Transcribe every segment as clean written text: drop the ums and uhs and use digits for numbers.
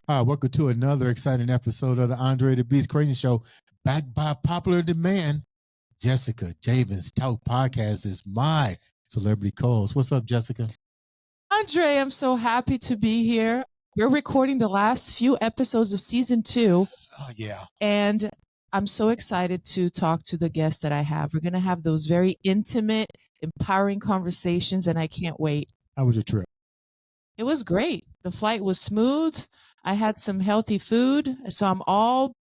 Hi, welcome to another exciting episode of the Andre The Beast Crayton Show. Backed by popular demand, Jessica Javen's Talk Podcast is my celebrity co-host. What's up, Jessica? Andre, I'm so happy to be here. We're recording the last few episodes of season 2. Oh, yeah. And I'm so excited to talk to the guests that I have. We're going to have those very intimate, empowering conversations, and I can't wait. How was your trip? It was great. The flight was smooth. I had some healthy food, so I'm all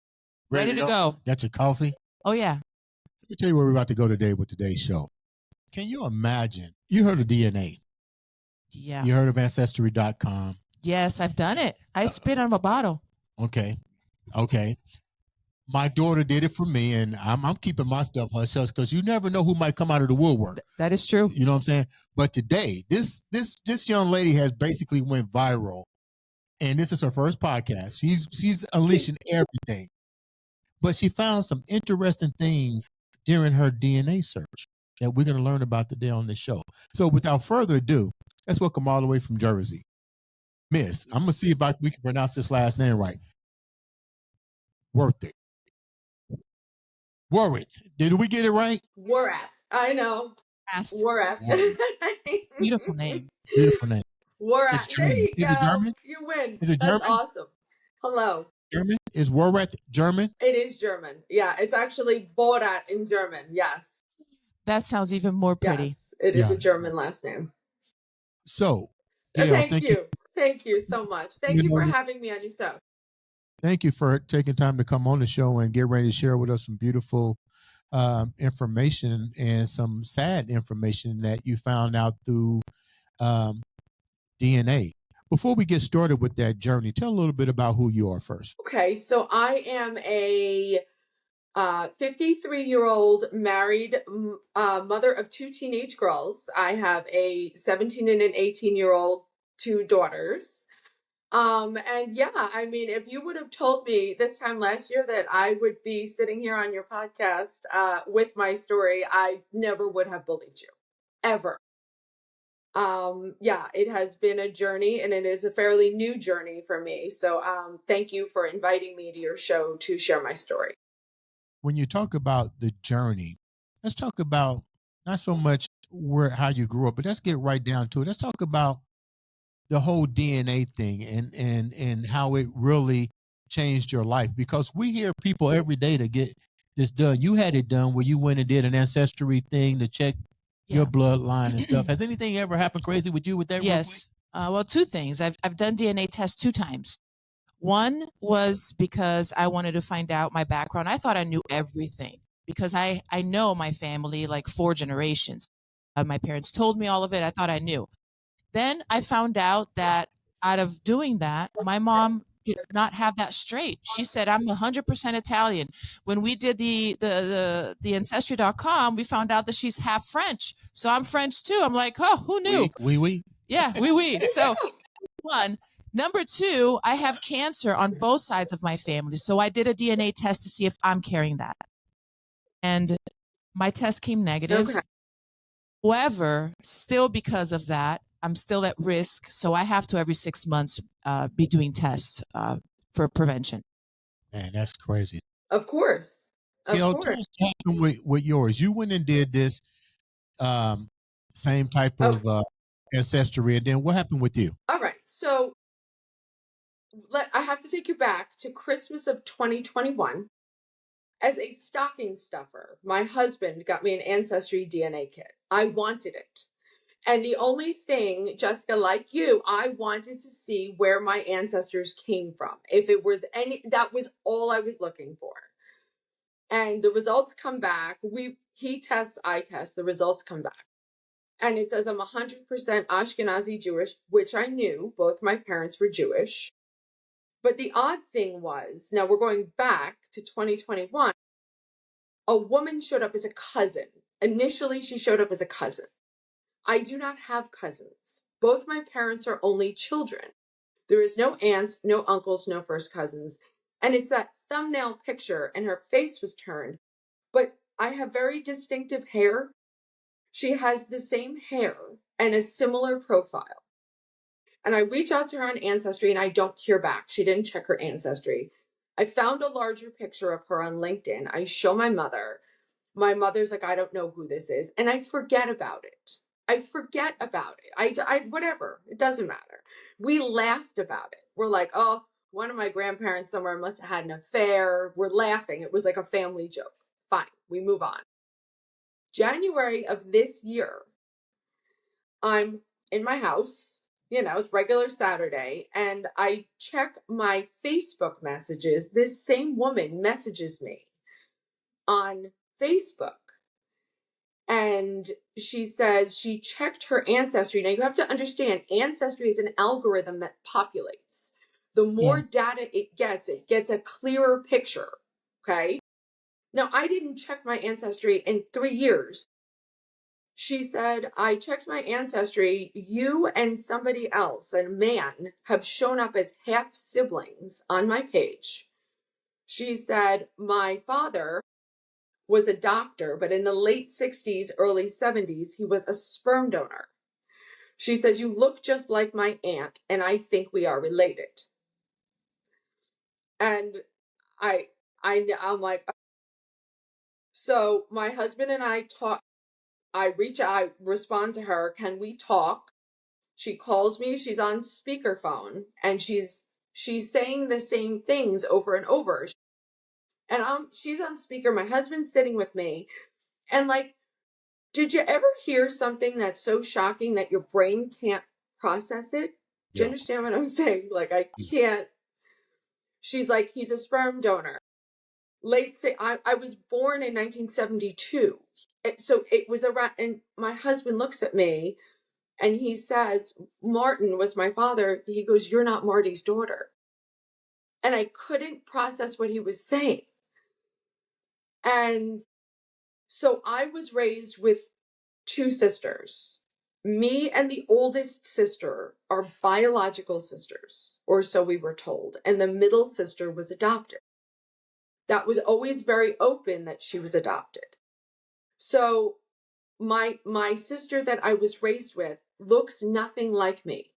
ready to go. Got your coffee? Oh, yeah. Let me tell you where we're about to go today with today's show. Can you imagine? You heard of DNA. Yeah. You heard of Ancestry.com. Yes, I've done it. I spit on a bottle. Okay. My daughter did it for me, and I'm keeping my stuff hush hush because you never know who might come out of the woodwork. That is true. You know what I'm saying? But today, this young lady has basically went viral, and this is her first podcast. She's unleashing everything, but she found some interesting things during her DNA search that we're going to learn about today on this show. So, without further ado, let's welcome all the way from Jersey, Miss. I'm gonna see if we can pronounce this last name right. Worath. Did we get it right? Worath. I know. Worath. Beautiful name. Beautiful name. Worath. There you go. Is it German? You win. Is it That's German? awesome. Hello. German? Is Worath German? It is German. Yeah, it's actually Borat in German. Yes. That sounds even more pretty. Yes, it is a German last name. So, Gayle, thank you. Thank you so much. Thank you for having me on your show. Thank you for taking time to come on the show and get ready to share with us some beautiful information and some sad information that you found out through DNA. Before we get started with that journey, tell a little bit about who you are first. Okay, so I am a 53-year-old married mother of 2 teenage girls. I have a 17 and an 18-year-old, 2 daughters. And yeah, I mean, if you would have told me this time last year that I would be sitting here on your podcast with my story, I never would have believed you, ever. Yeah, it has been a journey, and it is a fairly new journey for me. So thank you for inviting me to your show to share my story. When you talk about the journey, let's talk about not so much how you grew up, but let's get right down to it. Let's talk about the whole DNA thing and how it really changed your life, because we hear people every day to get this done. You had it done where you went and did an ancestry thing to check your bloodline and stuff. Has anything ever happened crazy with you with that? Yes. Well, 2 things. I've done DNA tests 2 times. One was because I wanted to find out my background. I thought I knew everything because I know my family like 4 generations. My parents told me all of it. I thought I knew. Then I found out that out of doing that, my mom did not have that straight. She said, I'm 100% Italian. When we did the Ancestry.com, we found out that she's half French. So I'm French too. I'm like, oh, who knew? Oui. Yeah, oui. So 1. Number 2, I have cancer on both sides of my family. So I did a DNA test to see if I'm carrying that. And my test came negative. Okay. However, still because of that, I'm still at risk. So I have to every 6 months be doing tests for prevention. Man, that's crazy. Of course. Tell us what happened with yours. You went and did this same type of ancestry, and then what happened with you? All right. So I have to take you back to Christmas of 2021. As a stocking stuffer, my husband got me an Ancestry DNA kit. I wanted it. And the only thing, Jessica, like you, I wanted to see where my ancestors came from. If it was that was all I was looking for. And the results come back. He tests, I test, the results come back. And it says I'm 100% Ashkenazi Jewish, which I knew. Both my parents were Jewish. But the odd thing was, now we're going back to 2021, a woman showed up as a cousin. Initially, she showed up as a cousin. I do not have cousins. Both my parents are only children. There is no aunts, no uncles, no first cousins. And it's that thumbnail picture, and her face was turned. But I have very distinctive hair. She has the same hair and a similar profile. And I reach out to her on Ancestry and I don't hear back. She didn't check her Ancestry. I found a larger picture of her on LinkedIn. I show my mother. My mother's like, I don't know who this is. And I forget about it. Whatever. It doesn't matter. We laughed about it. We're like, oh, one of my grandparents somewhere must have had an affair. We're laughing. It was like a family joke. Fine. We move on. January of this year, I'm in my house. It's regular Saturday, and I check my Facebook messages. This same woman messages me on Facebook. And she says she checked her Ancestry. Now, you have to understand, Ancestry is an algorithm that populates. The more data it gets a clearer picture. Okay? Now, I didn't check my Ancestry in 3 years. She said, I checked my Ancestry. You and somebody else, a man, have shown up as half siblings on my page. She said, my father was a doctor, but in the late 60s, early 70s, he was a sperm donor. She says, you look just like my aunt, and I think we are related. And I'm like, so my husband and I talk. I respond to her, can we talk? She calls me, she's on speakerphone, and she's saying the same things over and over. And she's on speaker, my husband's sitting with me, and like, did you ever hear something that's so shocking that your brain can't process it? Do you understand what I'm saying? Like, I can't. She's like, he's a sperm donor. I was born in 1972. So it was around, and my husband looks at me and he says, Martin was my father. He goes, you're not Marty's daughter. And I couldn't process what he was saying. And so I was raised with 2 sisters. Me and the oldest sister are biological sisters, or so we were told. And the middle sister was adopted. That was always very open that she was adopted. So my sister that I was raised with looks nothing like me.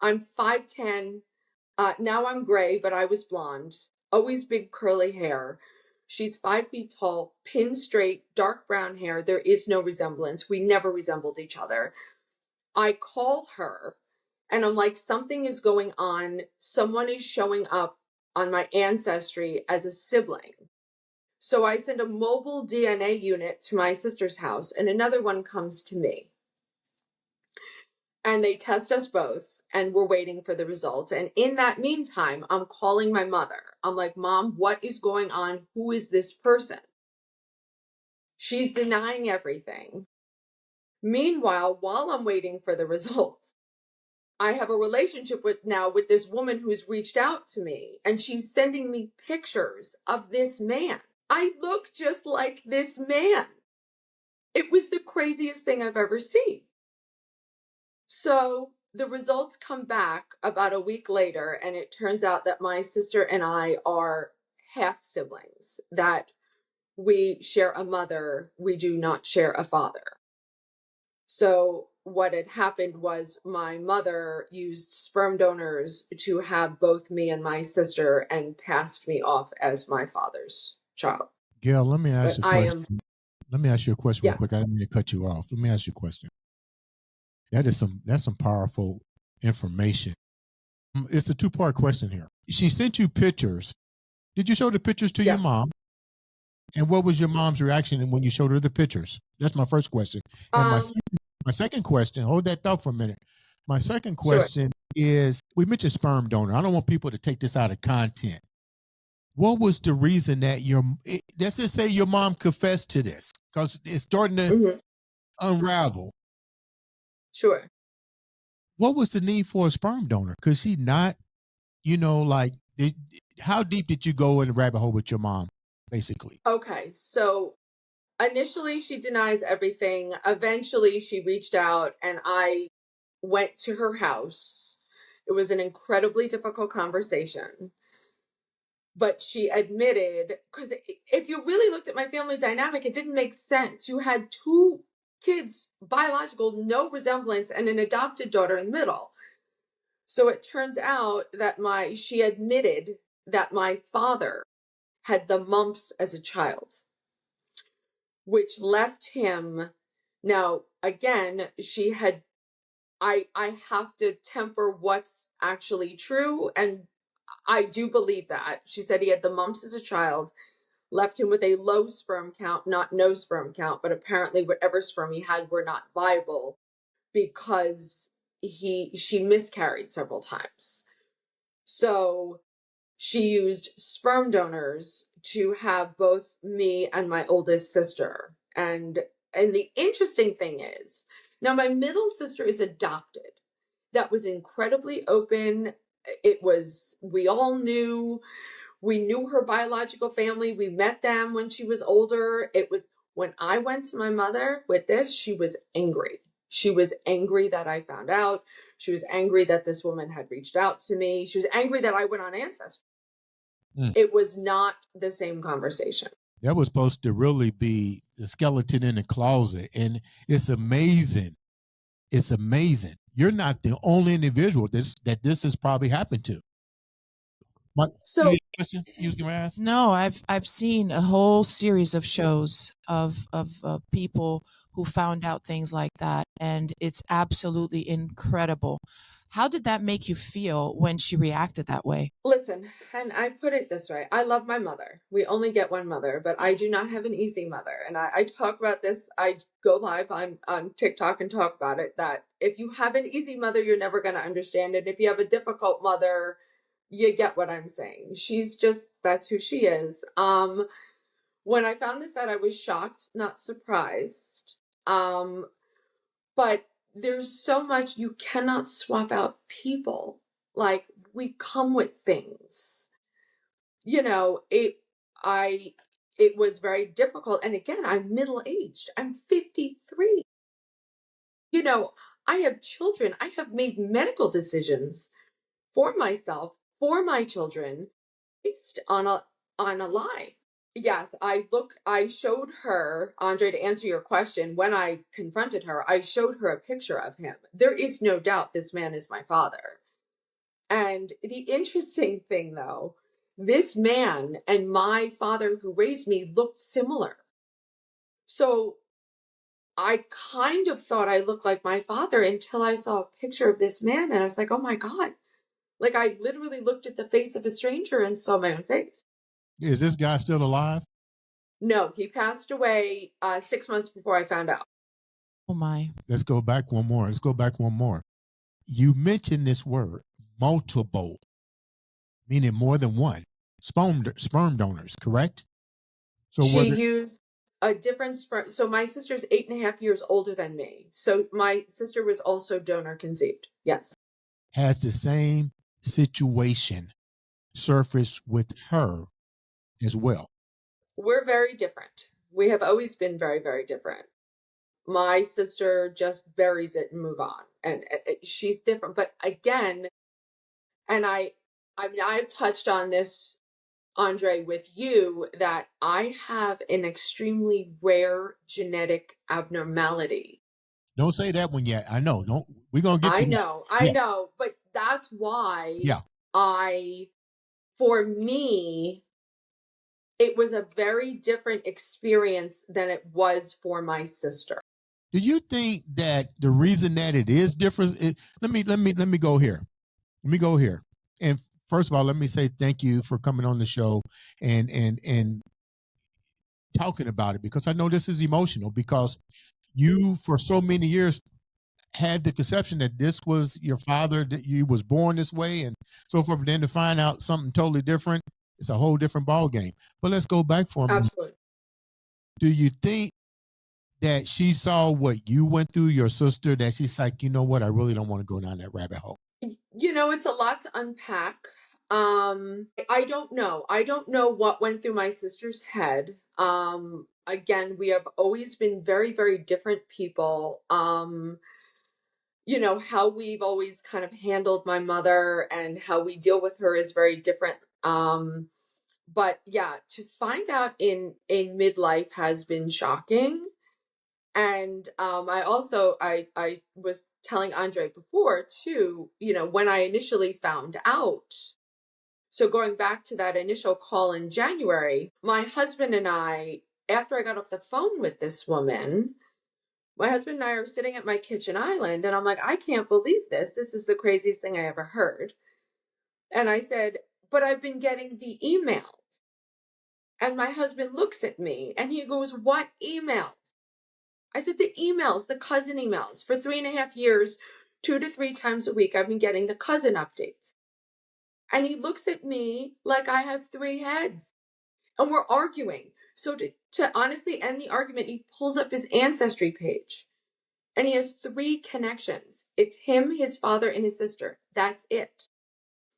I'm 5'10". Now I'm gray, but I was blonde. Always big curly hair. She's 5 feet tall, pin straight, dark brown hair. There is no resemblance. We never resembled each other. I call her and I'm like, something is going on. Someone is showing up on my Ancestry as a sibling. So I send a mobile DNA unit to my sister's house and another one comes to me. And they test us both and we're waiting for the results. And in that meantime, I'm calling my mother. I'm like, Mom, what is going on? Who is this person? She's denying everything. Meanwhile, while I'm waiting for the results, I have a relationship with this woman who's reached out to me and she's sending me pictures of this man. I look just like this man. It was the craziest thing I've ever seen. So the results come back about a week later, and it turns out that my sister and I are half siblings, that we share a mother, we do not share a father. So what had happened was my mother used sperm donors to have both me and my sister and passed me off as my father's child. Gayle, let me ask you a question. Let me ask you a question real quick. I didn't mean to cut you off. Let me ask you a question. That's some powerful information. It's a 2-part question here. She sent you pictures. Did you show the pictures to your mom? And what was your mom's reaction when you showed her the pictures? That's my first question. And my second question, hold that thought for a minute. My second question is, we mentioned sperm donor. I don't want people to take this out of content. What was the reason that let's just say your mom confessed to this, because it's starting to unravel. Sure. What was the need for a sperm donor? Could she not, how deep did you go in the rabbit hole with your mom, basically? Okay, so initially she denies everything. Eventually she reached out and I went to her house. It was an incredibly difficult conversation. But she admitted, because if you really looked at my family dynamic, it didn't make sense. You had 2 kids, biological, no resemblance, and an adopted daughter in the middle. So it turns out that she admitted that my father had the mumps as a child, which left him. Now, again, I have to temper what's actually true, and I do believe that. She said he had the mumps as a child, left him with a low sperm count, not no sperm count, but apparently whatever sperm he had were not viable because she miscarried several times. So she used sperm donors to have both me and my oldest sister. And the interesting thing is, now my middle sister is adopted. That was incredibly open. We all knew. We knew her biological family. We met them when she was older. It was when I went to my mother with this, she was angry. She was angry that I found out. She was angry that this woman had reached out to me. She was angry that I went on Ancestry. It was not the same conversation. That was supposed to really be the skeleton in the closet. And it's amazing. It's amazing. You're not the only individual that this has probably happened to. So, question you was going to ask? No, I've seen a whole series of shows of people who found out things like that, and it's absolutely incredible. How did that make you feel when she reacted that way? Listen, and I put it this way. I love my mother. We only get one mother, but I do not have an easy mother. And I talk about this. I go live on TikTok and talk about it, that if you have an easy mother, you're never going to understand it. If you have a difficult mother, you get what I'm saying. That's who she is. When I found this out, I was shocked, not surprised. But there's so much, you cannot swap out people. Like, we come with things. It was very difficult. And again, I'm middle-aged. I'm 53. I have children. I have made medical decisions for myself, for my children, based on a lie. Yes, I showed her, Andre, to answer your question, when I confronted her, I showed her a picture of him. There is no doubt this man is my father. And the interesting thing, though, this man and my father who raised me looked similar. So I kind of thought I looked like my father until I saw a picture of this man, and I was like, oh my God. Like, I literally looked at the face of a stranger and saw my own face. Is this guy still alive? No, he passed away 6 months before I found out. Oh my. Let's go back one more. You mentioned this word, multiple, meaning more than one. Sperm donors, correct? So she used a different sperm. So my sister's 8.5 years older than me. So my sister was also donor conceived. Yes. Has the same situation surfaced with her as well? We're very different. We have always been very, very different. My sister just buries it and move on. And she's different. But again, and I mean, I've touched on this, Andre, with you, that I have an extremely rare genetic abnormality. Don't say that one yet. I know. Don't. We're gonna get to that. I know, but that's why. Yeah. For me, it was a very different experience than it was for my sister. Do you think that the reason that it is different? Let me go here. Let me go here. And first of all, let me say thank you for coming on the show and talking about it, because I know this is emotional, because you for so many years had the conception that this was your father, that you was born this way and so forth. Then to find out something totally different, it's a whole different ball game. But let's go back for a minute. Absolutely. Do you think that she saw what you went through, your sister, that she's like, you know what, I really don't want to go down that rabbit hole? It's a lot to unpack. I don't know. I don't know what went through my sister's head. Again, we have always been very, very different people. How we've always kind of handled my mother and how we deal with her is very different. But yeah, to find out in midlife has been shocking. And I was telling Andre before too, when I initially found out. So going back to that initial call in January, my husband and I, after I got off the phone with this woman, my husband and I are sitting at my kitchen island, and I'm like, I can't believe this. This is the craziest thing I ever heard. And I said, but I've been getting the emails. And my husband looks at me and he goes, what emails? I said, the emails, the cousin emails. For 3.5 years, 2 to 3 times a week, I've been getting the cousin updates. And he looks at me like I have 3 heads. And we're arguing. So to honestly end the argument, he pulls up his ancestry page. And he has 3 connections. It's him, his father, and his sister. That's it.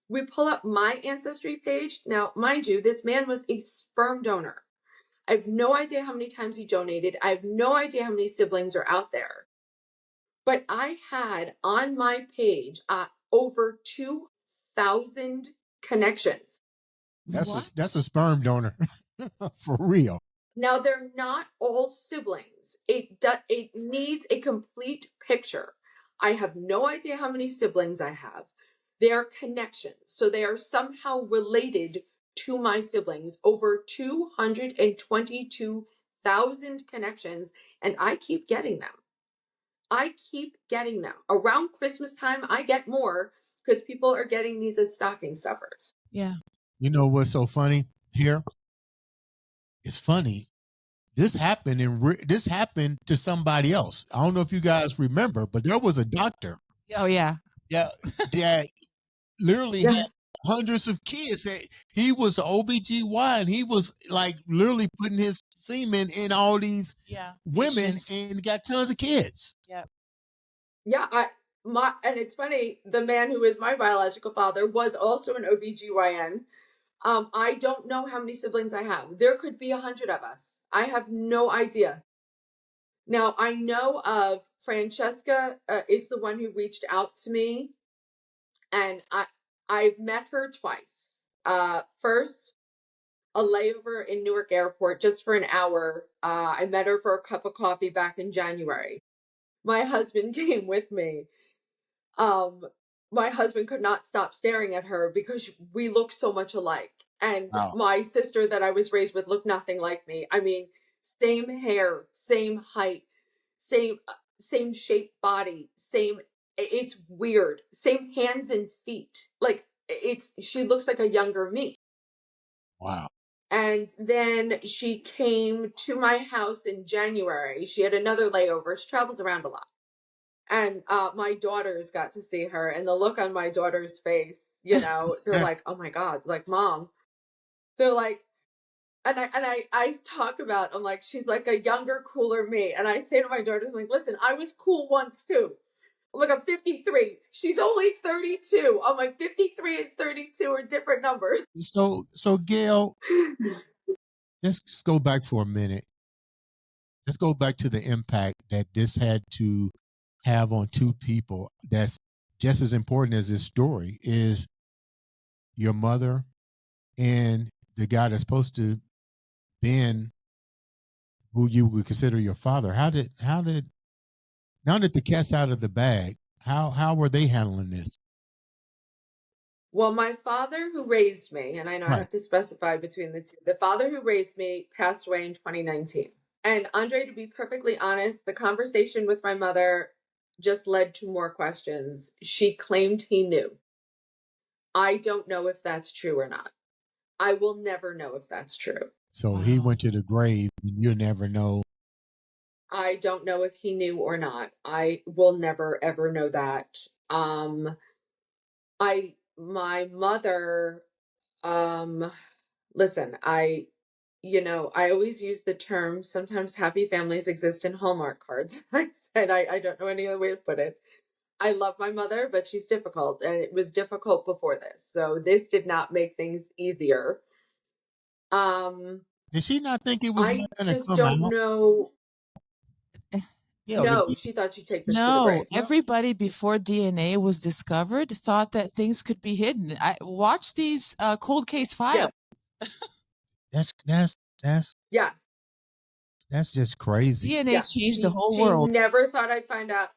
We pull up my ancestry page. Now, mind you, this man was a sperm donor. I have no idea how many times he donated. I have no idea how many siblings are out there. But I had on my page over 2,000 connections. That's a sperm donor. For real. Now, they're not all siblings. It needs a complete picture. I have no idea how many siblings I have. They are connections. So they are somehow related to my siblings. Over 222,000 connections. And I keep getting them. Around Christmas time, I get more because people are getting these as stocking stuffers. Yeah. You know what's so funny here? It's funny. This happened to somebody else. I don't know if you guys remember, but there was a doctor. Oh yeah. Yeah, that literally had hundreds of kids. He was an OBGYN. He was like literally putting his semen in all these women and got tons of kids. Yeah. Yeah, and it's funny, the man who is my biological father was also an OBGYN. I don't know how many siblings I have. There could be 100 of us. I have no idea. Now, I know of Francesca is the one who reached out to me, and I've met her twice. First, a layover in Newark Airport just for an hour. I met her for a cup of coffee back in January. My husband came with me. My husband could not stop staring at her because we look so much alike. And my sister that I was raised with looked nothing like me. I mean, same hair, same height, same shaped body, it's weird. Same hands and feet. Like she looks like a younger me. Wow. And then she came to my house in January. She had another layover. She travels around a lot. And my daughters got to see her, and the look on my daughter's face, they're like, oh my God, like, Mom. They're like, and I talk about, I'm like, she's like a younger, cooler me. And I say to my daughters, like, listen, I was cool once too. I'm like, I'm 53. She's only 32. I'm like, 53 and 32 are different numbers. So Gayle, let's just go back for a minute. Let's go back to the impact that this had to have on 2 people. That's just as important as this story is your mother and the guy that's supposed to been who you would consider your father. How did now that the cat's out of the bag, how were they handling this? Well, my father who raised me, and I know I have to specify between the two, the father who raised me passed away in 2019. And Andre, to be perfectly honest, the conversation with my mother just led to more questions. She claimed he knew. I don't know if that's true or not. I will never know if that's true. So he went to the grave and you'll never know. I don't know if he knew or not. I will never, ever know that. My mother, listen, I always use the term, sometimes happy families exist in Hallmark cards. I said, I don't know any other way to put it. I love my mother, but she's difficult, and it was difficult before this. So this did not make things easier. Did she not think it was going to come out? I just don't know. Yeah, No, she thought she'd take this to the grave. Everybody before DNA was discovered thought that things could be hidden. I watched these cold case files. That's yes. That's just crazy. DNA Yes, changed the whole she world. never thought I'd find out.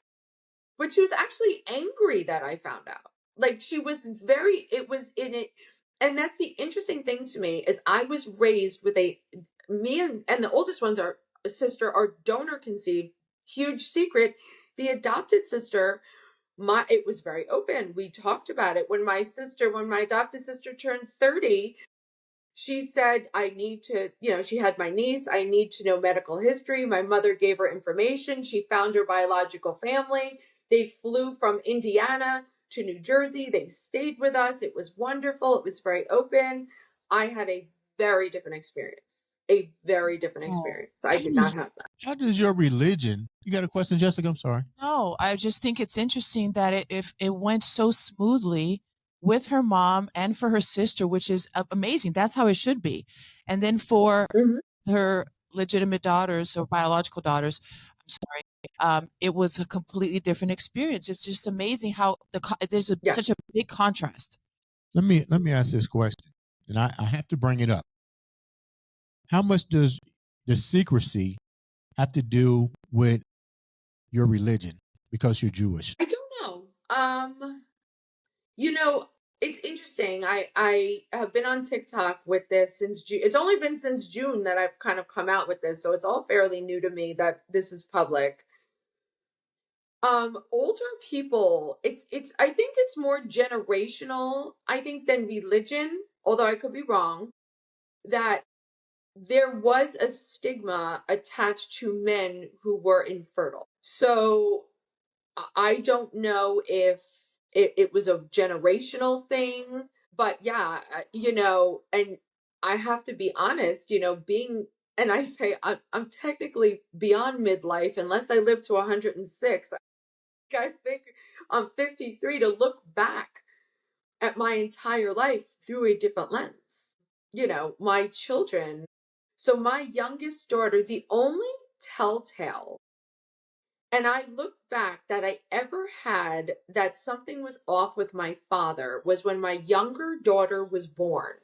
But she was actually angry that I found out. Like, she was very, it was in it. And that's the interesting thing to me is I was raised with me and the oldest ones are sister are donor conceived, huge secret. The adopted sister, it was very open. We talked about it. When my adopted sister turned 30, she said, I need to, she had my niece. I need to know medical history. My mother gave her information. She found her biological family. They flew from Indiana to New Jersey. They stayed with us. It was wonderful. It was very open. I had a very different experience. A very different experience. I did not have that. How does your religion? You got a question, Jessica? I'm sorry. No, I just think it's interesting that if it went so smoothly with her mom and for her sister, which is amazing. That's how it should be. And then for her legitimate daughters or biological daughters, I'm sorry, it was a completely different experience. It's just amazing how there's such a big contrast. Let me ask this question, and I have to bring it up. How much does the secrecy have to do with your religion because you're Jewish? I don't know. It's interesting. I have been on TikTok with this since June. It's only been since June that I've kind of come out with this, so it's all fairly new to me that this is public. Older people, I think it's more generational, I think, than religion, although I could be wrong, that there was a stigma attached to men who were infertile. So I don't know if it was a generational thing, but yeah, and I have to be honest, and I say I'm technically beyond midlife unless I live to 106. I think I'm 53 to look back at my entire life through a different lens. My children. So my youngest daughter, the only telltale, and I look back that I ever had that something was off with my father was when my younger daughter was born.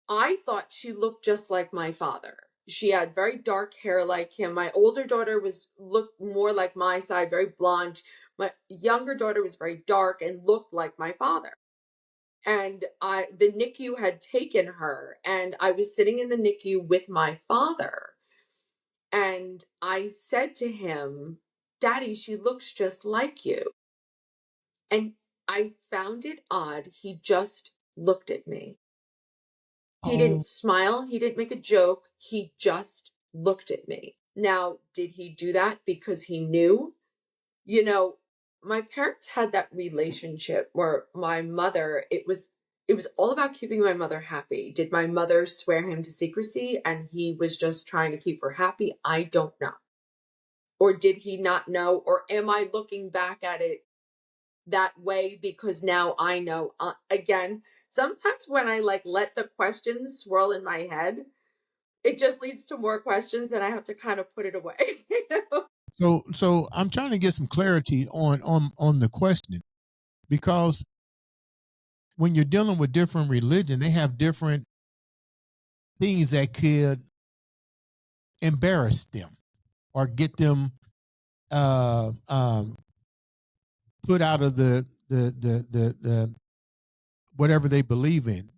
I thought she looked just like my father. She had very dark hair like him. My older daughter looked more like my side, very blonde. My younger daughter was very dark and looked like my father. And the NICU had taken her, and I was sitting in the NICU with my father. And I said to him, Daddy, she looks just like you. And I found it odd. He just looked at me. He didn't smile. He didn't make a joke. He just looked at me. Now, did he do that because he knew? My parents had that relationship where my mother, it was all about keeping my mother happy. Did my mother swear him to secrecy and he was just trying to keep her happy? I don't know. Or did he not know? Or am I looking back at it that way because now I know? Again, sometimes when I let the questions swirl in my head, it just leads to more questions and I have to kind of put it away. So I'm trying to get some clarity on the question, because when you're dealing with different religion, they have different things that could embarrass them or get them put out of the whatever they believe in.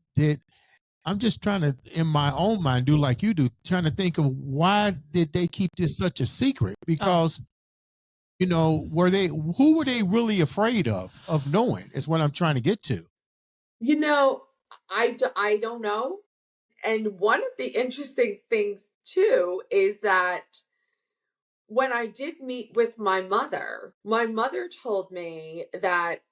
I'm just trying to, in my own mind, do like you do, trying to think of why did they keep this such a secret? Because who were they really afraid of knowing is what I'm trying to get to. I don't know. And one of the interesting things too is that when I did meet with my mother told me that,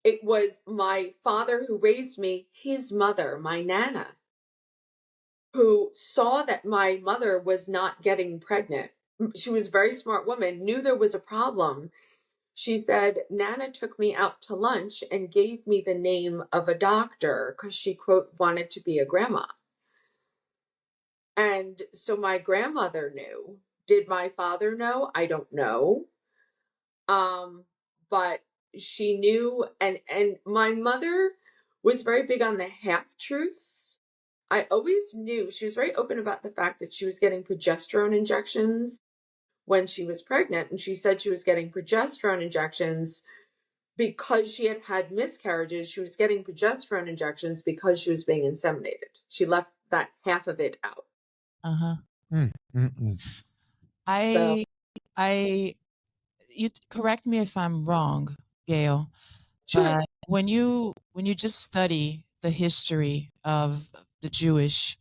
it was my father who raised me, his mother, my Nana, who saw that my mother was not getting pregnant. She was a very smart woman, knew there was a problem. She said, Nana took me out to lunch and gave me the name of a doctor because she, quote, wanted to be a grandma. And so my grandmother knew. Did my father know? I don't know. But she knew, and my mother was very big on the half truths. I always knew she was very open about the fact that she was getting progesterone injections when she was pregnant. And she said she was getting progesterone injections because she had had miscarriages. She was getting progesterone injections because she was being inseminated. She left that half of it out. Uh-huh. Mm. So, You correct me if I'm wrong, Gail, sure. but when you just study the history of the Jewish,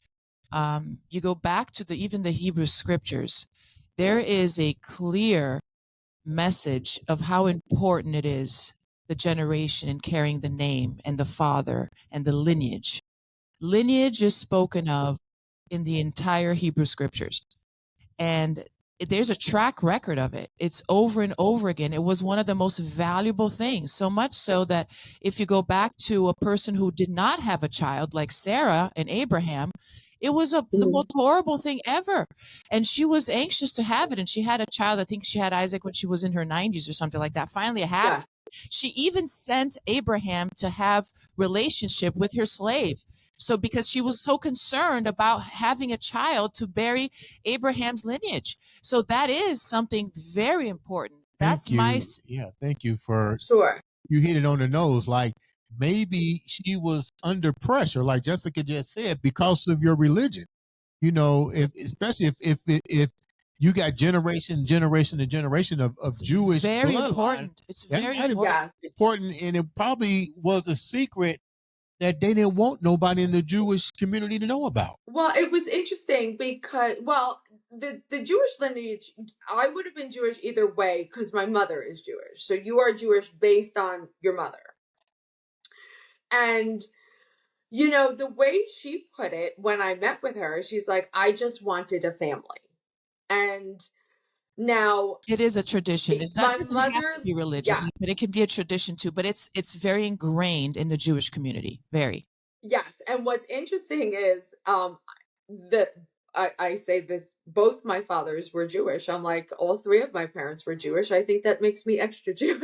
you go back to even the Hebrew scriptures, there is a clear message of how important it is, the generation and carrying the name and the father and the lineage. Lineage is spoken of in the entire Hebrew scriptures. And there's a track record of it. It's over and over again. It was one of the most valuable things, so much so that if you go back to a person who did not have a child, like Sarah and Abraham, it was the most horrible thing ever. And she was anxious to have it. And she had a child. I think she had Isaac when she was in her 90s or something like that. Finally, it happened. She even sent Abraham to have relationship with her slave. So because she was so concerned about having a child to bury Abraham's lineage. So that is something very important. That's my thank you for Sure. you hit it on the nose. Like maybe she was under pressure, like Jessica just said, because of your religion. You know, especially if you got generation of Jewish very bloodline, important. It's that very might have important. been important, and it probably was a secret that they didn't want nobody in the Jewish community to know about. Well, it was interesting because, well, the Jewish lineage, I would have been Jewish either way because my mother is Jewish. So you are Jewish based on your mother. And, you know, the way she put it when I met with her, she's like, I just wanted a family. And now it is a tradition. It's not, my doesn't mother, have to be religious, but it can be a tradition too. But it's very ingrained in the Jewish community. Very. Yes. And what's interesting is the I say this, both my fathers were Jewish. I'm like, all three of my parents were Jewish. I think that makes me extra Jewish.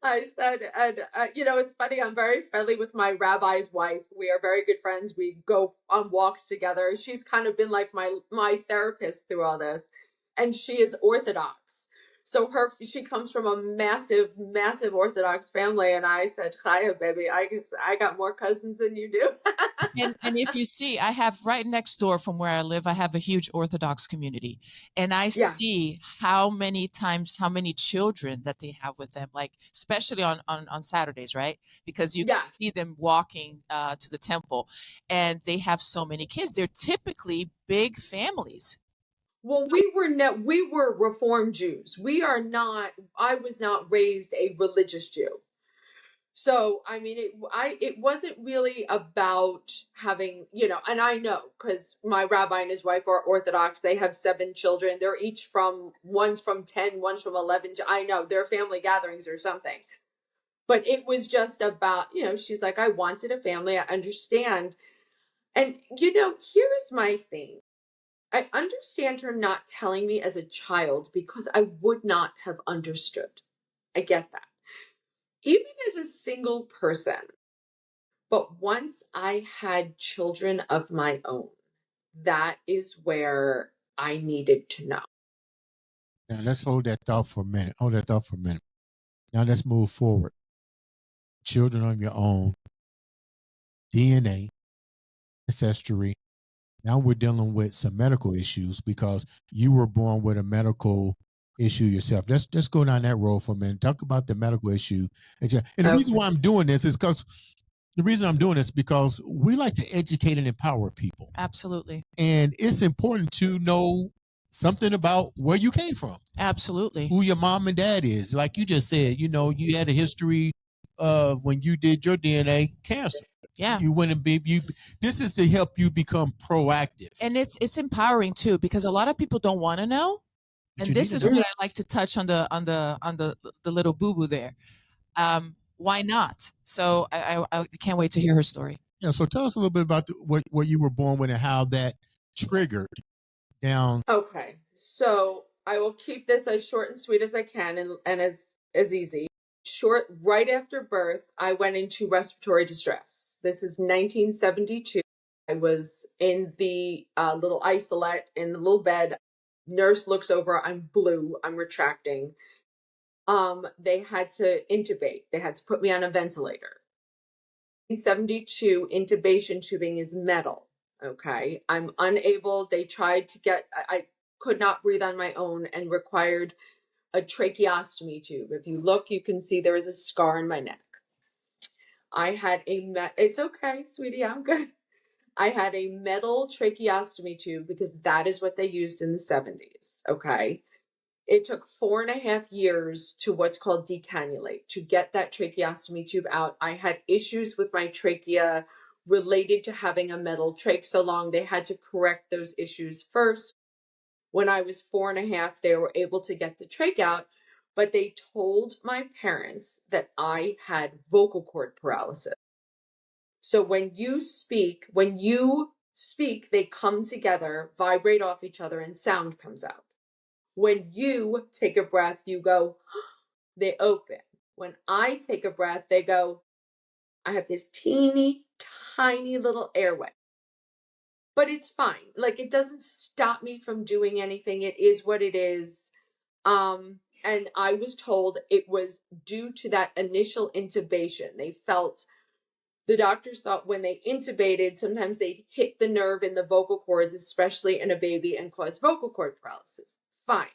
I said, and you know, it's funny. I'm very friendly with my rabbi's wife. We are very good friends. We go on walks together. She's kind of been like my therapist through all this, and she is Orthodox. So she comes from a massive Orthodox family, and I said, "Chaya, baby, I got more cousins than you do." and if you see, I have right next door from where I live, I have a huge Orthodox community, and I see how many children that they have with them, like especially on Saturdays, right? Because you can see them walking to the temple, and they have so many kids. They're typically big families. Well, we were Reformed Jews. We are not. I was not raised a religious Jew. So, I mean, it wasn't really about having, you know, and I know because my rabbi and his wife are Orthodox. They have 7 children. They're each one's from 10, one's from 11. I know their family gatherings or something. But it was just about, you know, she's like, I wanted a family. I understand. And, you know, here is my thing. I understand her not telling me as a child because I would not have understood. I get that. Even as a single person. But once I had children of my own, that is where I needed to know. Now let's hold that thought for a minute. Now let's move forward. Children of your own, DNA, ancestry. Now we're dealing with some medical issues because you were born with a medical issue yourself. Let's go down that road for a minute. Talk about the medical issue. And the reason why I'm doing this is because we like to educate and empower people. Absolutely. And it's important to know something about where you came from. Absolutely. Who your mom and dad is. Like you just said, you know, you had a history of when you did your DNA, cancer. Yeah. You went and this is to help you become proactive. And it's empowering too, because a lot of people don't want to know. And this is what I like to touch on the little boo-boo there. Why not? So I can't wait to hear her story. Yeah. So tell us a little bit about what you were born with and how that triggered down. Okay. So I will keep this as short and sweet as I can and as easy. Right after birth, I went into respiratory distress. This is 1972. I was in the little isolette in the little bed. Nurse looks over. I'm blue. I'm retracting. They had to intubate. They had to put me on a ventilator. 1972 intubation tubing is metal. Okay. I'm unable. They tried to get, I could not breathe on my own and required a tracheostomy tube. If you look, you can see there is a scar in my neck. I had it's okay, sweetie, I'm good. I had a metal tracheostomy tube because that is what they used in the 70s. Okay. It took 4.5 years to what's called decannulate, to get that tracheostomy tube out. I had issues with my trachea related to having a metal trach so long. They had to correct those issues first. When I was 4.5, they were able to get the trach out, but they told my parents that I had vocal cord paralysis. So when you speak, they come together, vibrate off each other, and sound comes out. When you take a breath, you go, they open. When I take a breath, they go, I have this teeny, tiny little airway. But it's fine. Like, it doesn't stop me from doing anything. It is what it is. And I was told it was due to that initial intubation. The doctors thought when they intubated, sometimes they'd hit the nerve in the vocal cords, especially in a baby, and cause vocal cord paralysis. Fine.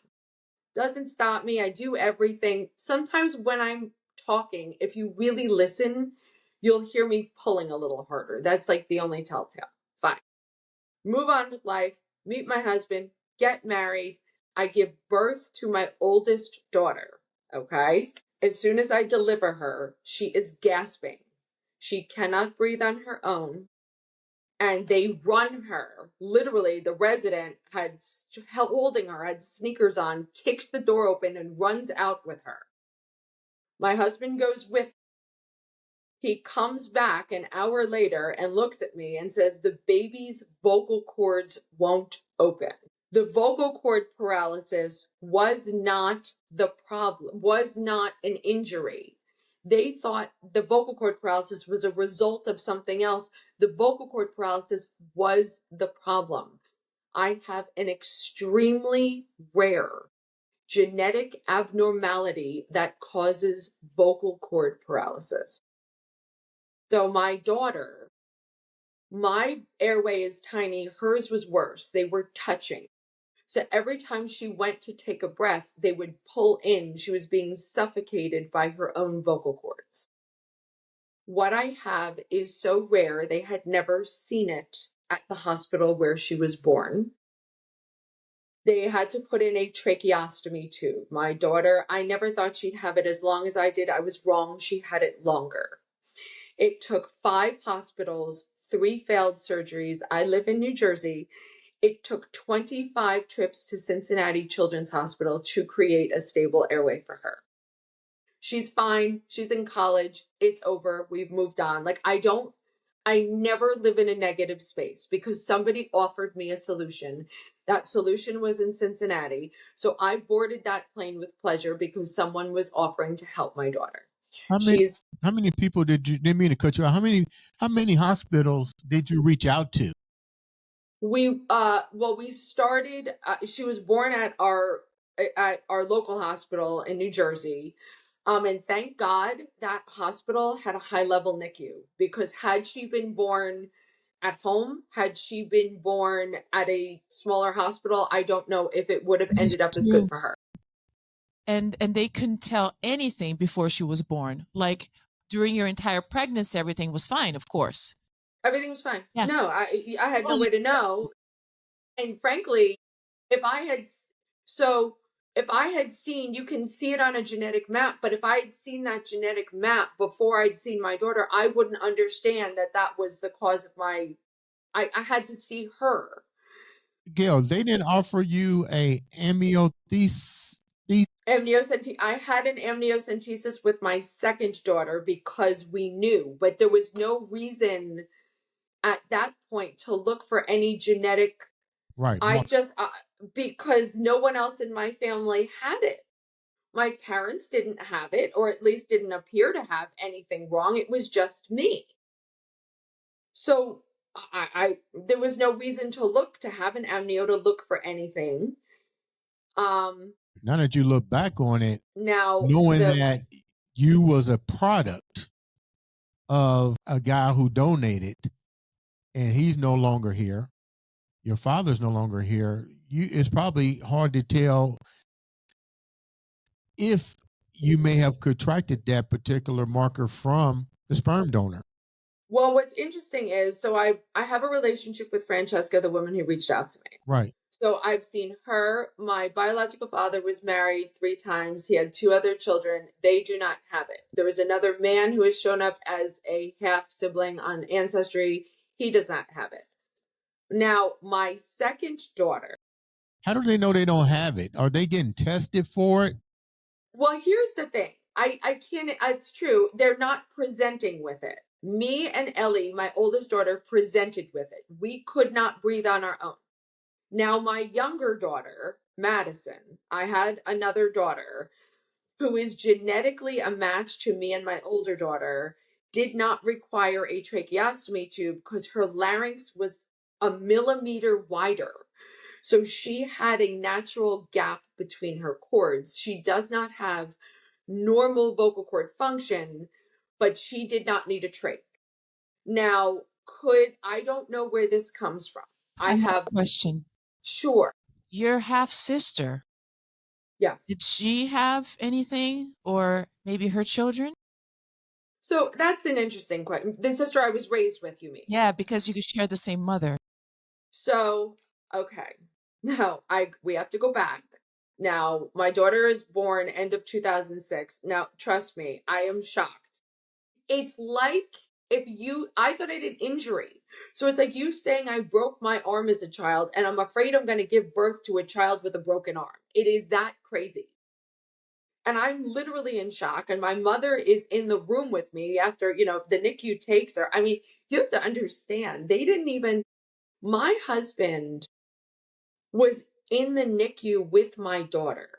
Doesn't stop me. I do everything. Sometimes when I'm talking, if you really listen, you'll hear me pulling a little harder. That's like the only telltale. Fine. Move on with life, meet my husband, get married. I give birth to my oldest daughter, okay? As soon as I deliver her, she is gasping. She cannot breathe on her own. And they run her. Literally, the resident holding her, had sneakers on, kicks the door open and runs out with her. My husband goes with her. He comes back an hour later and looks at me and says, the baby's vocal cords won't open. The vocal cord paralysis was not the problem, was not an injury. They thought the vocal cord paralysis was a result of something else. The vocal cord paralysis was the problem. I have an extremely rare genetic abnormality that causes vocal cord paralysis. So my daughter, my airway is tiny. Hers was worse. They were touching. So every time she went to take a breath, they would pull in. She was being suffocated by her own vocal cords. What I have is so rare, they had never seen it at the hospital where she was born. They had to put in a tracheostomy tube. My daughter, I never thought she'd have it as long as I did. I was wrong. She had it longer. It took 5 hospitals, 3 failed surgeries. I live in New Jersey. It took 25 trips to Cincinnati Children's Hospital to create a stable airway for her. She's fine. She's in college. It's over. We've moved on. Like, I never live in a negative space because somebody offered me a solution. That solution was in Cincinnati. So I boarded that plane with pleasure because someone was offering to help my daughter. How many people didn't mean to cut you out. How many hospitals did you reach out to? We started, she was born at our local hospital in New Jersey. And thank God that hospital had a high level NICU, because had she been born at home, had she been born at a smaller hospital, I don't know if it would have ended up as good for her. And they couldn't tell anything before she was born. Like, during your entire pregnancy, everything was fine, of course. Everything was fine. Yeah. No, I had no way to know. And frankly, if I had seen, you can see it on a genetic map, but if I had seen that genetic map before I'd seen my daughter, I wouldn't understand that was the cause of I had to see her. Gayle, they didn't offer you a amniocentesis? I had an amniocentesis with my second daughter because we knew, but there was no reason at that point to look for any genetic. Right. Because no one else in my family had it. My parents didn't have it, or at least didn't appear to have anything wrong. It was just me. So there was no reason to have an amnio, to look for anything. Now that you look back on it, Now knowing that you was a product of a guy who donated and he's no longer here, your father's no longer here, it's probably hard to tell if you may have contracted that particular marker from the sperm donor. well, what's interesting is, so I have a relationship with Francesca, the woman who reached out to me. Right. So I've seen her. My biological father was married 3 times. He had 2 other children. They do not have it. There was another man who has shown up as a half sibling on Ancestry. He does not have it. Now, my second daughter. How do they know they don't have it? Are they getting tested for it? Well, here's the thing. I can't, it's true. They're not presenting with it. Me and Ellie, my oldest daughter, presented with it. We could not breathe on our own. Now, my younger daughter, Madison, I had another daughter who is genetically a match to me and my older daughter, did not require a tracheostomy tube because her larynx was a millimeter wider. So she had a natural gap between her cords. She does not have normal vocal cord function, but she did not need a trach. Now, I don't know where this comes from. I have a question. Sure. Your half sister. Yes. Did she have anything, or maybe her children? So that's an interesting question. The sister I was raised with, you mean? Yeah, because you could share the same mother. So, okay. Now, we have to go back. Now, my daughter is born end of 2006. Now, trust me, I am shocked. It's like I thought I had an injury. So it's like you saying I broke my arm as a child and I'm afraid I'm going to give birth to a child with a broken arm. It is that crazy. And I'm literally in shock. And my mother is in the room with me after, the NICU takes her. I mean, you have to understand, my husband was in the NICU with my daughter.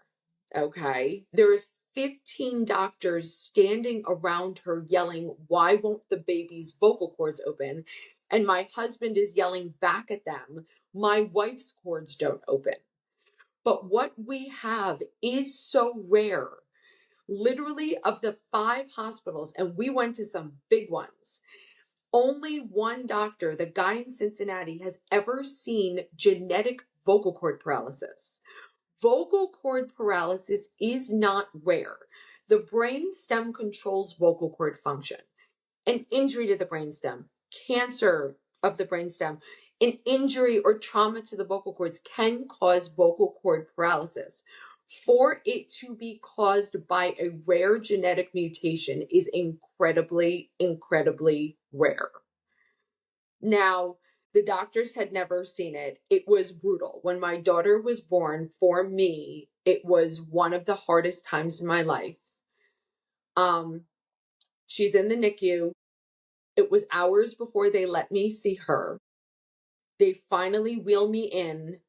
Okay. There's 15 doctors standing around her yelling, "Why won't the baby's vocal cords open?" And my husband is yelling back at them, "My wife's cords don't open." But what we have is so rare. Literally, of the 5 hospitals, and we went to some big ones, only one doctor, the guy in Cincinnati, has ever seen genetic vocal cord paralysis. Vocal cord paralysis is not rare. The brain stem controls vocal cord function. An injury to the brain stem, cancer of the brain stem, an injury or trauma to the vocal cords can cause vocal cord paralysis. For it to be caused by a rare genetic mutation is incredibly, incredibly rare. Now, the doctors had never seen it. It was brutal. When my daughter was born, for me, it was one of the hardest times in my life. She's in the NICU. It was hours before they let me see her. They finally wheel me in.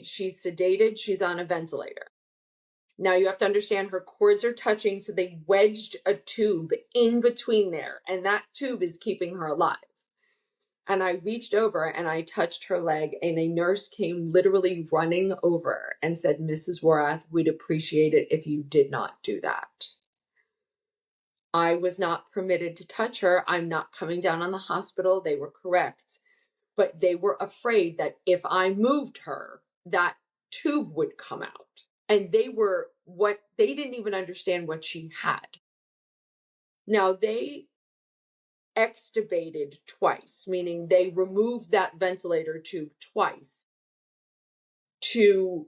She's sedated. She's on a ventilator. Now you have to understand her cords are touching, so they wedged a tube in between there, and that tube is keeping her alive. And I reached over and I touched her leg, and a nurse came literally running over and said, "Mrs. Worath, we'd appreciate it if you did not do that." I was not permitted to touch her. I'm not coming down on the hospital. They were correct. But they were afraid that if I moved her, that tube would come out. And they didn't even understand what she had. Now they extubated twice, meaning they removed that ventilator tube twice to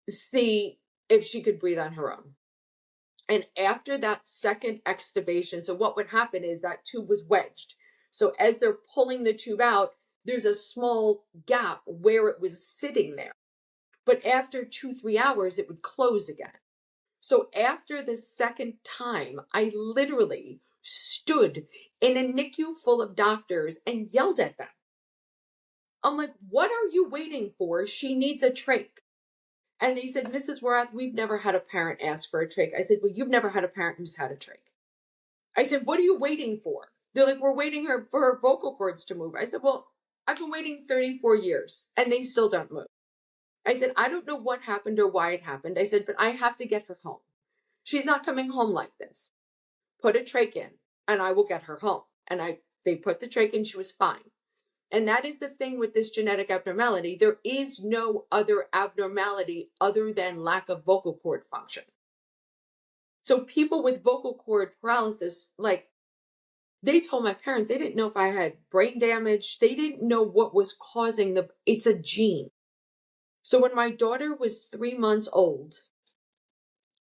see if she could breathe on her own. And after that second extubation, so what would happen is that tube was wedged. So as they're pulling the tube out, there's a small gap where it was sitting there. But after 2-3 hours, it would close again. So after the second time, I literally stood in a NICU full of doctors and yelled at them. I'm like, "What are you waiting for? She needs a trach." And they said, Mrs. Worath, we've never had a parent ask for a trach. I said, well, you've never had a parent who's had a trach. I said, what are you waiting for? They're like, we're waiting for her vocal cords to move. I said, well, I've been waiting 34 years and they still don't move. I said, I don't know what happened or why it happened. I said, but I have to get her home. She's not coming home like this. Put a trach in and I will get her home. And they put the trach in, she was fine. And that is the thing with this genetic abnormality. There is no other abnormality other than lack of vocal cord function. So people with vocal cord paralysis, like, they told my parents they didn't know if I had brain damage. They didn't know what was causing it's a gene. So when my daughter was 3 months old,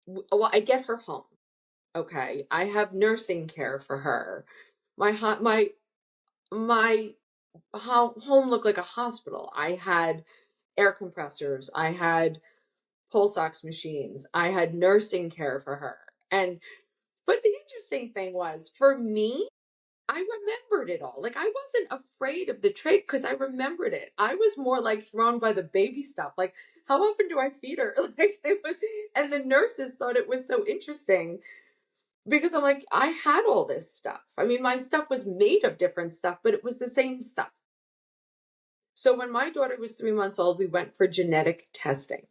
well, I get her home. Okay. I have nursing care for her. My home looked like a hospital. I had air compressors. I had pulse ox machines. I had nursing care for her. But the interesting thing was, for me, I remembered it all. Like, I wasn't afraid of the trach because I remembered it. I was more like thrown by the baby stuff. Like, how often do I feed her? And the nurses thought it was so interesting because I'm like, I had all this stuff. I mean, my stuff was made of different stuff, but it was the same stuff. So when my daughter was 3 months old, we went for genetic testing.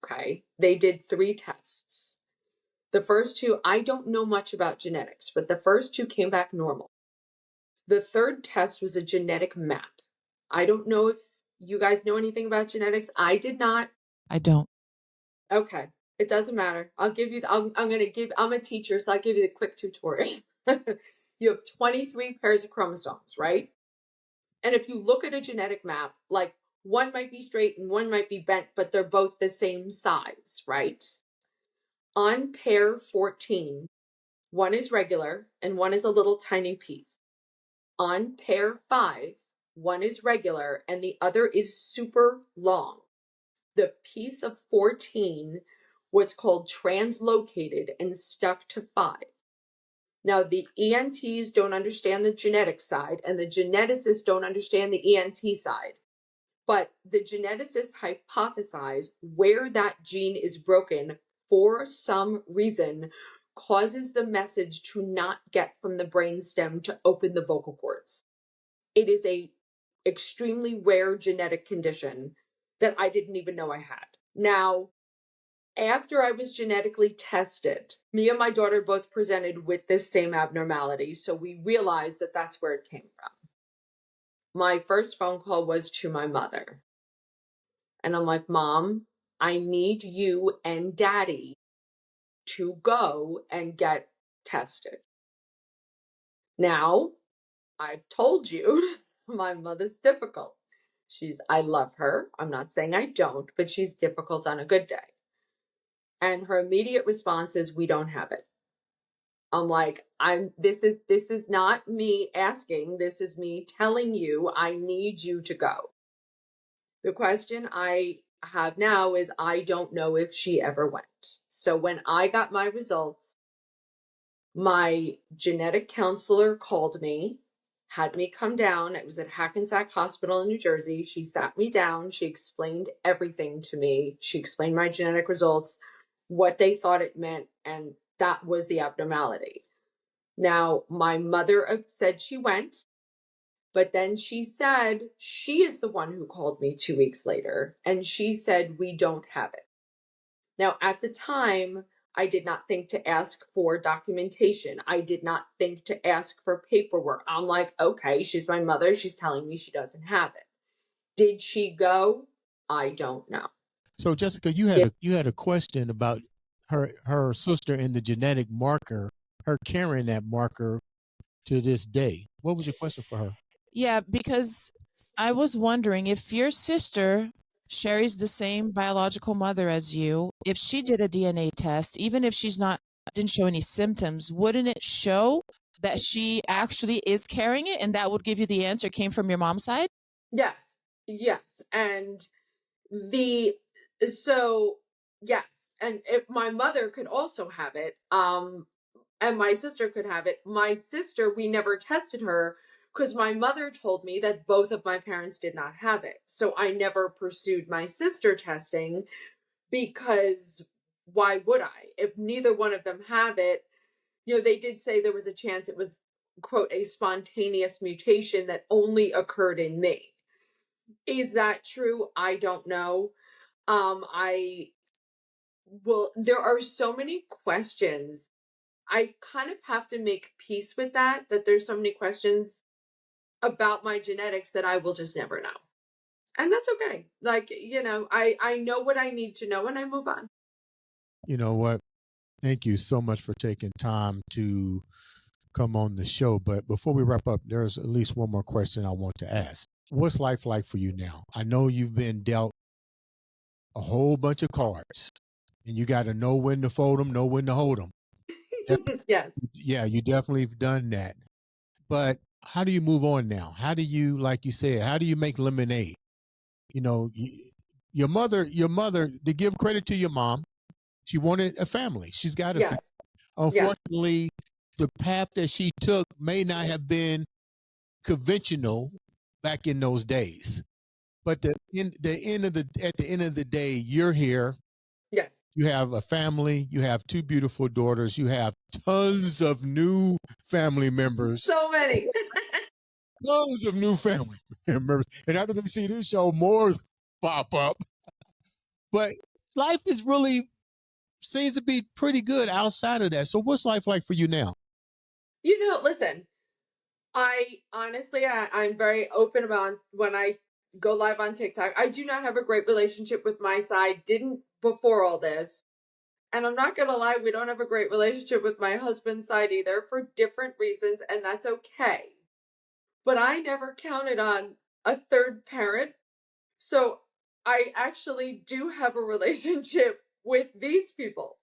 Okay. They did 3 tests. The first 2, I don't know much about genetics, but the first 2 came back normal. The third test was a genetic map. I don't know if you guys know anything about genetics. I did not. I don't. Okay. It doesn't matter. I'll give you, I'm a teacher, so I'll give you the quick tutorial. You have 23 pairs of chromosomes, right? And if you look at a genetic map, like, one might be straight and one might be bent, but they're both the same size, right? On pair 14, one is regular and one is a little tiny piece. On pair 5, one is regular and the other is super long. The piece of 14 was called translocated and stuck to 5. Now, the ENTs don't understand the genetic side and the geneticists don't understand the ENT side. But the geneticists hypothesize where that gene is broken for some reason causes the message to not get from the brainstem to open the vocal cords. It is a extremely rare genetic condition that I didn't even know I had. Now, after I was genetically tested, me and my daughter both presented with this same abnormality, so we realized that that's where it came from. My first phone call was to my mother. And I'm like, Mom, I need you and Daddy to go and get tested. Now, I've told you, my mother's difficult. I love her. I'm not saying I don't, but she's difficult on a good day. And her immediate response is, we don't have it. I'm like, this is not me asking. This is me telling you, I need you to go. The question I have now is, I don't know if she ever went. So when I got my results, my genetic counselor called me, had me come down. It was at Hackensack Hospital in New Jersey. She sat me down. She explained everything to me. She explained my genetic results, what they thought it meant, and that was the abnormality. Now, my mother said she went, but then she said she is the one who called me 2 weeks later, and she said, we don't have it. Now, at the time, I did not think to ask for documentation. I did not think to ask for paperwork. I'm like, okay, she's my mother. She's telling me she doesn't have it. Did she go? I don't know. So Jessica, you had a question about her sister and the genetic marker, her carrying that marker to this day. What was your question for her? Yeah, because I was wondering if your sister shares the same biological mother as you, if she did a DNA test, even if didn't show any symptoms, wouldn't it show that she actually is carrying it, and that would give you the answer came from your mom's side? Yes. And yes. And if my mother could also have it, and my sister could have it. My sister, we never tested her because my mother told me that both of my parents did not have it. So I never pursued my sister testing because why would I? If neither one of them have it, they did say there was a chance it was, quote, a spontaneous mutation that only occurred in me. Is that true? I don't know. There are so many questions. I kind of have to make peace with that there's so many questions about my genetics that I will just never know. And that's okay. I know what I need to know and I move on. You know what? Thank you so much for taking time to come on the show. But before we wrap up, there's at least one more question I want to ask. What's life like for you now? I know you've been dealt a whole bunch of cards and you got to know when to fold them, know when to hold them. Yes. Yeah, you definitely have done that. But how do you move on now? How do you, like you said, how do you make lemonade? Your mother, to give credit to your mom, she wanted a family. She's got a family. Yes. Unfortunately, the path that she took may not have been conventional back in those days. But at the end of the day, you're here. Yes. You have a family. You have 2 beautiful daughters. You have tons of new family members. So many. Tons of new family members. And after they see this show, more pop up. But life is really seems to be pretty good outside of that. So what's life like for you now? Listen, I honestly, I'm very open about when I go live on TikTok. I do not have a great relationship with my side. Didn't before all this. And I'm not going to lie, we don't have a great relationship with my husband's side either for different reasons, and that's okay. But I never counted on a third parent. So I actually do have a relationship with these people.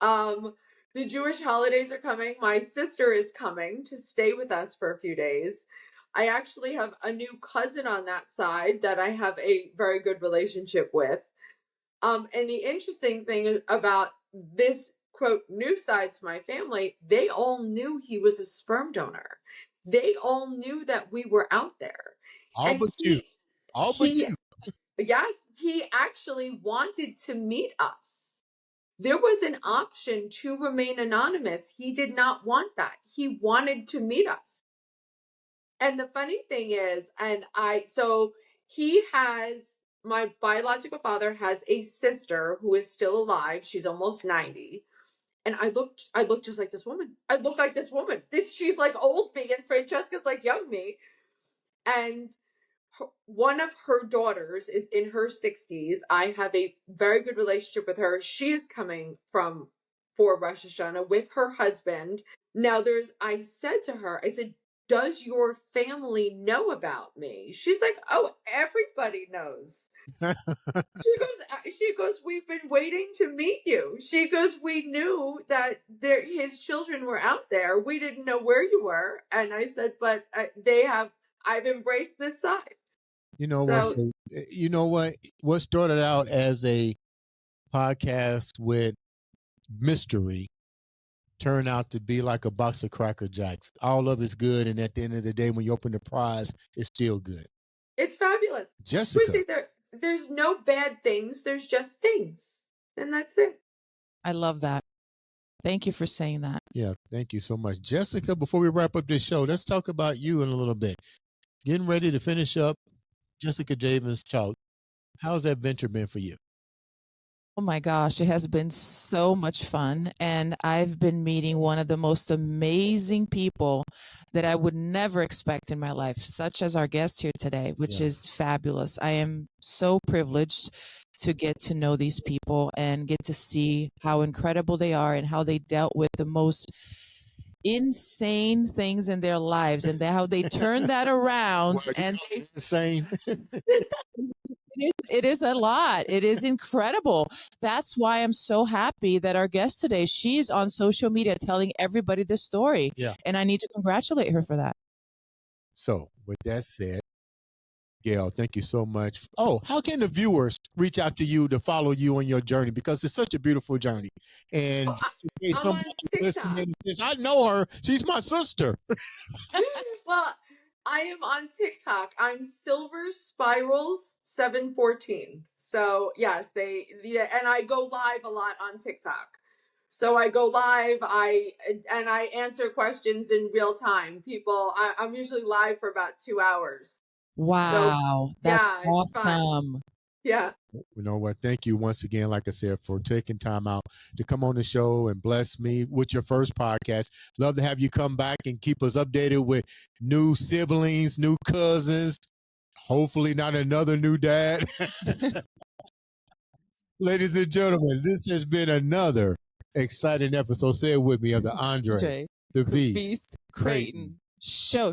The Jewish holidays are coming. My sister is coming to stay with us for a few days. I actually have a new cousin on that side that I have a very good relationship with. And the interesting thing about this, quote, new side to my family, they all knew he was a sperm donor. They all knew that we were out there. All but you. Yes, he actually wanted to meet us. There was an option to remain anonymous. He did not want that. He wanted to meet us. And the funny thing is, my biological father has a sister who is still alive. She's almost 90. And I look just like this woman. I look like this woman. She's like old me and Francesca's like young me. And one of her daughters is in her 60s. I have a very good relationship with her. She is coming for Rosh Hashanah with her husband. Now I said to her, does your family know about me? She's like, oh, everybody knows. She goes, we've been waiting to meet you. She goes, we knew that his children were out there. We didn't know where you were. And I said, but I've embraced this side. You know what started out as a podcast with mystery turned out to be like a box of Cracker Jacks. All of it's good, and at the end of the day, when you open the prize, it's still good. It's fabulous. Jessica. We say there's no bad things, there's just things. And that's it. I love that. Thank you for saying that. Yeah, thank you so much. Jessica, before we wrap up this show, let's talk about you in a little bit. Getting ready to finish up Jessica Javen's talk. How's that venture been for you? Oh my gosh, it has been so much fun. And I've been meeting one of the most amazing people that I would never expect in my life, such as our guest here today, which is fabulous. I am so privileged to get to know these people and get to see how incredible they are and how they dealt with the most insane things in their lives and how they turned that around. And insane. It is a lot. It is incredible. That's why I'm so happy that our guest today, she's on social media telling everybody this story. Yeah. And I need to congratulate her for that. So with that said, Gayle, thank you so much. Oh, how can the viewers reach out to you to follow you on your journey? Because it's such a beautiful journey. And I'm on TikTok. I know her. She's my sister. Well, I am on TikTok. I'm Silver Spirals 714. So yes, and I go live a lot on TikTok. So I go live, I answer questions in real time. I'm usually live for about 2 hours. Wow, that's yeah, it's fun. awesome. Yeah. You know what? Thank you once again, like I said, for taking time out to come on the show and bless me with your first podcast. Love to have you come back and keep us updated with new siblings, new cousins, hopefully not another new dad. Ladies and gentlemen, this has been another exciting episode. Say it with me, of the Andre The Beast Crayton Crayton Show.